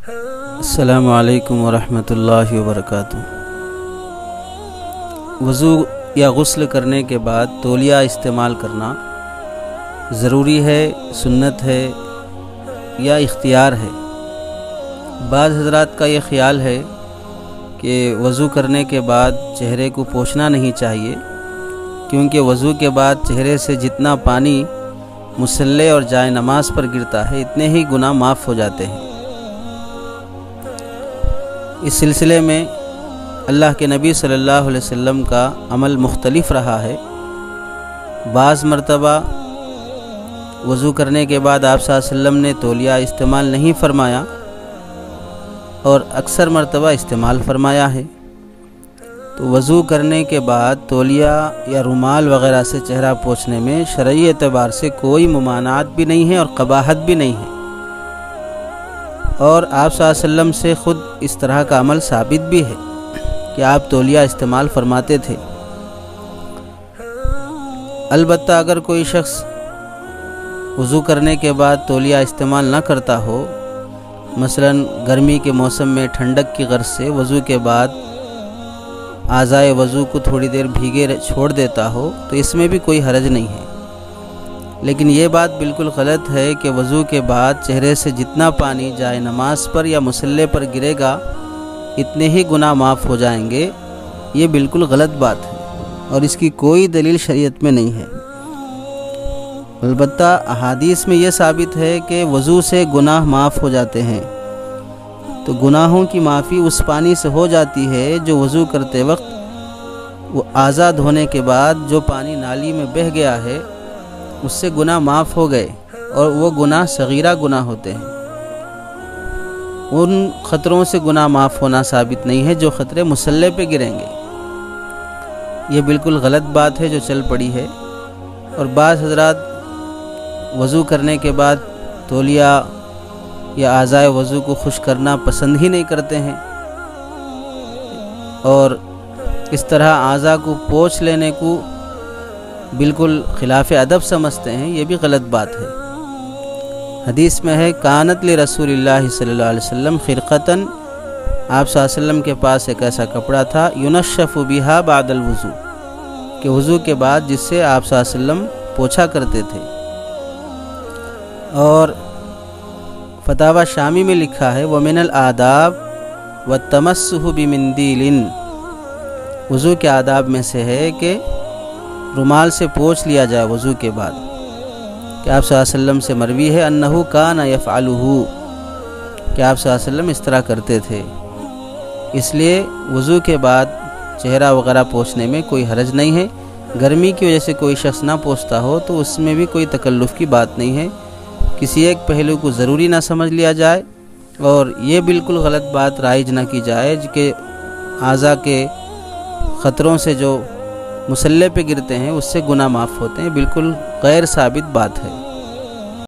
السلام علیکم ورحمۃ اللہ وبرکاتہ۔ وضو یا غسل کرنے کے بعد تولیہ استعمال کرنا ضروری ہے، سنت ہے یا اختیار ہے؟ بعض حضرات کا یہ خیال ہے کہ وضو کرنے کے بعد چہرے کو پوچھنا نہیں چاہیے، کیونکہ وضو کے بعد چہرے سے جتنا پانی مصلی اور جائے نماز پر گرتا ہے اتنے ہی گناہ معاف ہو جاتے ہیں۔ اس سلسلے میں اللہ کے نبی صلی اللہ علیہ وسلم کا عمل مختلف رہا ہے۔ بعض مرتبہ وضو کرنے کے بعد آپ صلی اللہ علیہ وسلم نے تولیہ استعمال نہیں فرمایا اور اکثر مرتبہ استعمال فرمایا ہے۔ تو وضو کرنے کے بعد تولیہ یا رومال وغیرہ سے چہرہ پوچھنے میں شرعی اعتبار سے کوئی ممانعت بھی نہیں ہے اور قباحت بھی نہیں ہے، اور آپ صلی اللہ علیہ وسلم سے خود اس طرح کا عمل ثابت بھی ہے کہ آپ تولیہ استعمال فرماتے تھے۔ البتہ اگر کوئی شخص وضو کرنے کے بعد تولیہ استعمال نہ کرتا ہو، مثلا گرمی کے موسم میں ٹھنڈک کی غرض سے وضو کے بعد اعضائے وضو کو تھوڑی دیر بھیگے چھوڑ دیتا ہو، تو اس میں بھی کوئی حرج نہیں ہے۔ لیکن یہ بات بالکل غلط ہے کہ وضو کے بعد چہرے سے جتنا پانی جائے نماز پر یا مصلی پر گرے گا اتنے ہی گناہ معاف ہو جائیں گے۔ یہ بالکل غلط بات ہے اور اس کی کوئی دلیل شریعت میں نہیں ہے۔ البتہ احادیث میں یہ ثابت ہے کہ وضو سے گناہ معاف ہو جاتے ہیں، تو گناہوں کی معافی اس پانی سے ہو جاتی ہے جو وضو کرتے وقت وہ اعضاء دھونے کے بعد جو پانی نالی میں بہہ گیا ہے اس سے گناہ معاف ہو گئے، اور وہ گناہ صغیرہ گناہ ہوتے ہیں۔ ان خطروں سے گناہ معاف ہونا ثابت نہیں ہے جو خطرے مصلی پہ گریں گے۔ یہ بالکل غلط بات ہے جو چل پڑی ہے، اور بعض حضرات وضو کرنے کے بعد تولیہ یا اعضائے وضو کو خشک کرنا پسند ہی نہیں کرتے ہیں، اور اس طرح اعضاء کو پوچھ لینے کو بالکل خلاف ادب سمجھتے ہیں۔ یہ بھی غلط بات ہے۔ حدیث میں ہے کانت لرسول اللہ صلی اللہ علیہ وسلم خرقتاً، آپ صلی اللہ علیہ وسلم کے پاس ایک ایسا کپڑا تھا ینشف بہا بعد الوضو، کہ وضو کے بعد جس سے آپ صلی اللہ علیہ وسلم پوچھا کرتے تھے۔ اور فتاوی شامی میں لکھا ہے ومن الآداب والتمسح بمندیل، وضو کے آداب میں سے ہے کہ رومال سے پوچھ لیا جائے وضو کے بعد، کہ آپ صلی اللہ علیہ وسلم سے مروی ہے انہو کان یفعلہ، کہ آپ صلی اللہ علیہ وسلم اس طرح کرتے تھے۔ اس لیے وضو کے بعد چہرہ وغیرہ پوچھنے میں کوئی حرج نہیں ہے۔ گرمی کی وجہ سے کوئی شخص نہ پوچھتا ہو تو اس میں بھی کوئی تکلف کی بات نہیں ہے۔ کسی ایک پہلو کو ضروری نہ سمجھ لیا جائے، اور یہ بالکل غلط بات رائج نہ کی جائے کہ اعضاء کے خطروں سے جو مصلی پہ گرتے ہیں اس سے گناہ معاف ہوتے ہیں۔ بالکل غیر ثابت بات ہے۔